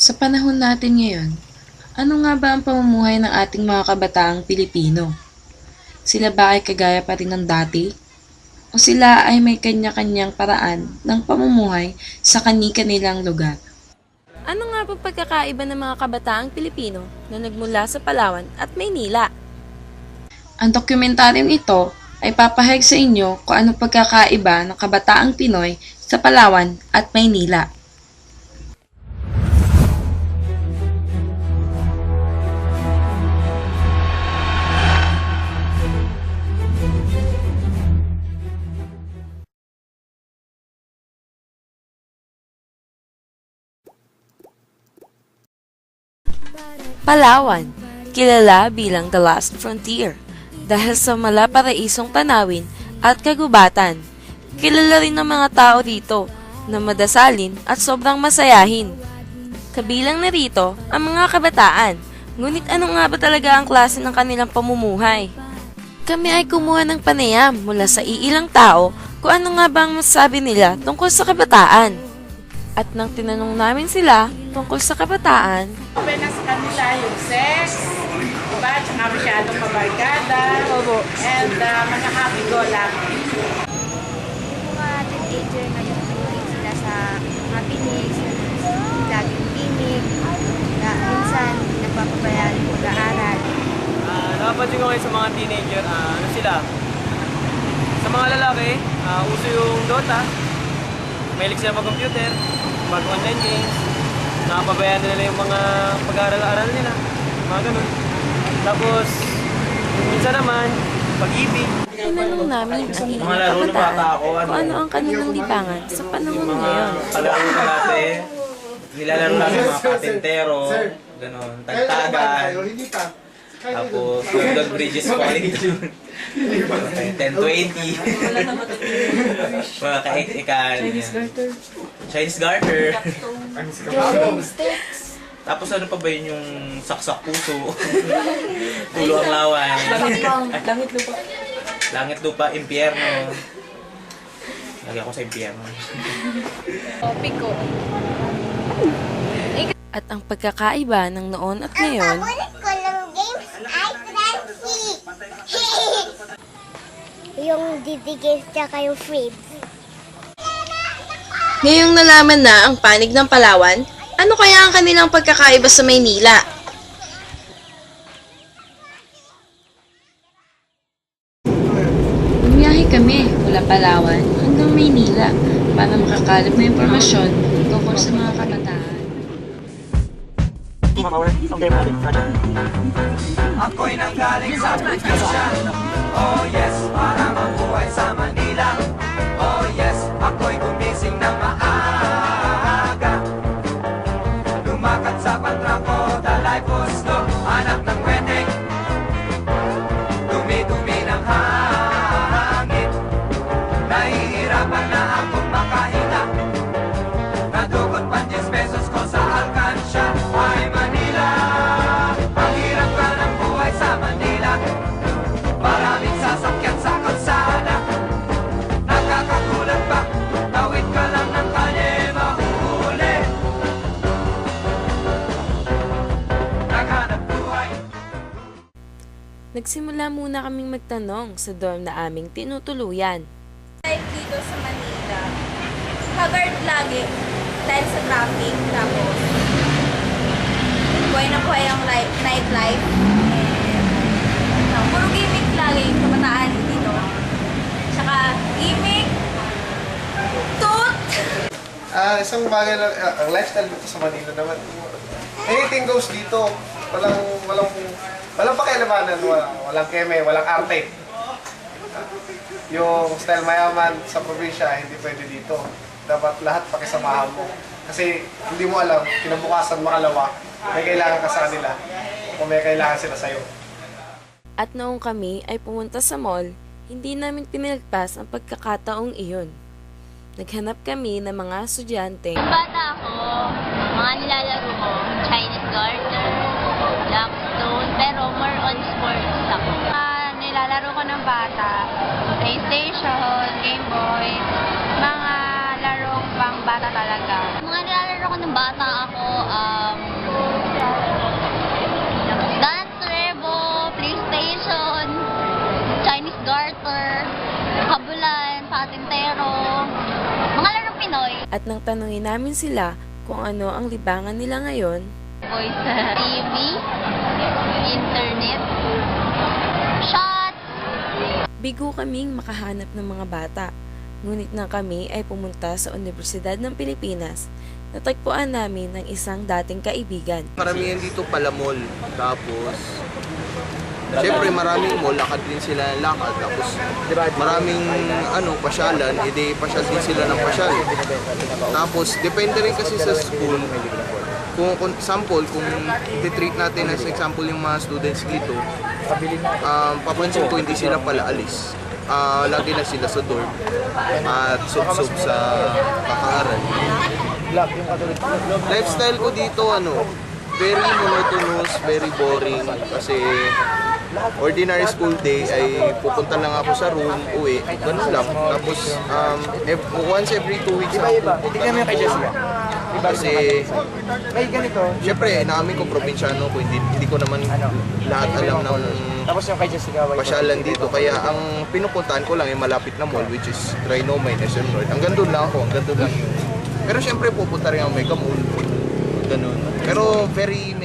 Sa panahon natin ngayon, ano nga ba ang pamumuhay ng ating mga kabataang Pilipino? Sila ba ay kagaya pa rin ng dati? O sila ay may kanya-kanyang paraan ng pamumuhay sa kani-kanilang lugar? Ano nga ba pagkakaiba ng mga kabataang Pilipino na nagmula sa Palawan at Maynila? Ang dokumentaryong ito ay papahayag sa inyo kung ano pagkakaiba ng kabataang Pinoy sa Palawan at Maynila. Palawan, kilala bilang The Last Frontier dahil sa malaparaisong tanawin at kagubatan. Kilala rin ng mga tao rito na madasalin at sobrang masayahin. Kabilang na rito ang mga kabataan. Ngunit ano nga ba talaga ang klase ng kanilang pamumuhay? Kami ay kumuha ng panayam mula sa iilang tao kung ano nga ba ang masasabi nila tungkol sa kabataan. At nang tinanong namin sila tungkol sa kabataan, Open na sa kanila yung sex, diba? Tsaka masyadong mabarkada. And mga happy-go-lucky. Yung mga teenager ngayon, tuloy sila sa mga pinig, laging pinig, na minsan nagpapabayaan ng pag-aaral. Nakapansin ko ngayon sa mga teenager, ano sila? Sa mga lalaki, uso yung Dota. Mahilig sila mag-computer, mag-online games. Nakapabayaan nila yung mga pag-aaral nila. Mga ganun. Tapos, minsan naman, pag-ibig. tinanong namin ang ilang kabataan kung ano ang kanilang libangan sa panahon ngayon. Palaro na natin. Nilalaro namin mga patintero, gano'n, tagtagan. Tapos, Golden Bridges Quality. 10-20. Mga kaik-ikan. Chinese garter. Tapos ano pa ba yun yung saksak puso? Tulo ang lawan. Langit lupa, impyerno. Lagi ako sa impyerno. At ang pagkakaiba ng noon at ngayon, Paborito ko ng games ay friendship. Yung DD games tsaka yung Fibs. Ngayong nalaman na ang panig ng Palawan, ano kaya ang kanilang pagkakaiba sa Maynila? Bumiyahe kami mula Palawan hanggang Maynila para makakalap ng impormasyon tungkol sa mga kabataan. Ako'y nanggaling sa probinsya. Oh yes, para mabuhay sa Manila. Oh yes, ako'y gumising ng maaga. Lumakad sa pantrako, the life was slow. Anak ng wedding, dumi-dumi ng hangin. Nahihirapan na akong makahinga. Nadugot pa 10 pesos ko sa alkansya. Ay Manila, ang hirap ka ng buhay sa Manila. Maraming sasakyan sa kalsada. Nakakagulat ba? Tawid ka lang ng kalye, mahuhuli. Naghanap buhay. nagsimula muna kaming magtanong sa dorm na aming tinutuluyan. Life dito sa Manila, haggard lagi dahil sa traffic, tapos buhay na buhay ang nightlife. Puro gimmick lagi yung kabataan dito. Tsaka gimmick, toot! Isang bagay lang, ang lifestyle dito sa Manila naman. Anything goes dito. Walang pakialamanan, walang keme, walang arte. Yung style mayaman sa probinsya, hindi pwede dito. Dapat lahat pakisamahan mo. Kasi hindi mo alam, kinabukasan makalawa, may kailangan ka sa kanila o may kailangan sila sa'yo. At noong kami ay pumunta sa mall, hindi namin pinilagpas ang pagkakataong iyon. Naghanap kami ng mga estudyante. Bata ako, mga nilalaro ko, Chinese garter, Blackstone, pero more on sports ako. Nilalaro ko ng bata, PlayStation, Game Boy, mga larong pang bata talaga. Mga nilalaro ko ng bata ako, At nang tanungin namin sila kung ano ang libangan nila ngayon, Voice sa TV, internet, shot! bigo kaming makahanap ng mga bata. Ngunit nang kami ay pumunta sa Universidad ng Pilipinas, natagpuan namin ng isang dating kaibigan. Karamihan dito pala mall. Tapos, siyempre maraming mall, lakad din sila ng lakad. Tapos, maraming pasyalan, edi pasyal din sila ng pasyal. Tapos, depende rin kasi sa school. Kung example, kung i-treat natin as example yung mga students dito, papansin ko hindi sila pala alis. Lagi na sila sa dorm at sub-sub sa kakaaral. Lifestyle ko dito, very monotonous, very boring kasi ordinary school day ay pupunta lang ako sa room, uwi, ganun lang. Tapos once every 2 weeks ako pupunta. Kasi syempre, naamin ko probinsyano ko, hindi ko naman lahat alam ng pasyalan dito. Kaya ang pinupuntahan ko lang ay malapit na mall, which is Trinomine, SM North. Hanggang doon lang ako, hanggang doon lang yun. Pero syempre pupunta rin ako Mega Mall, ganun. Pero very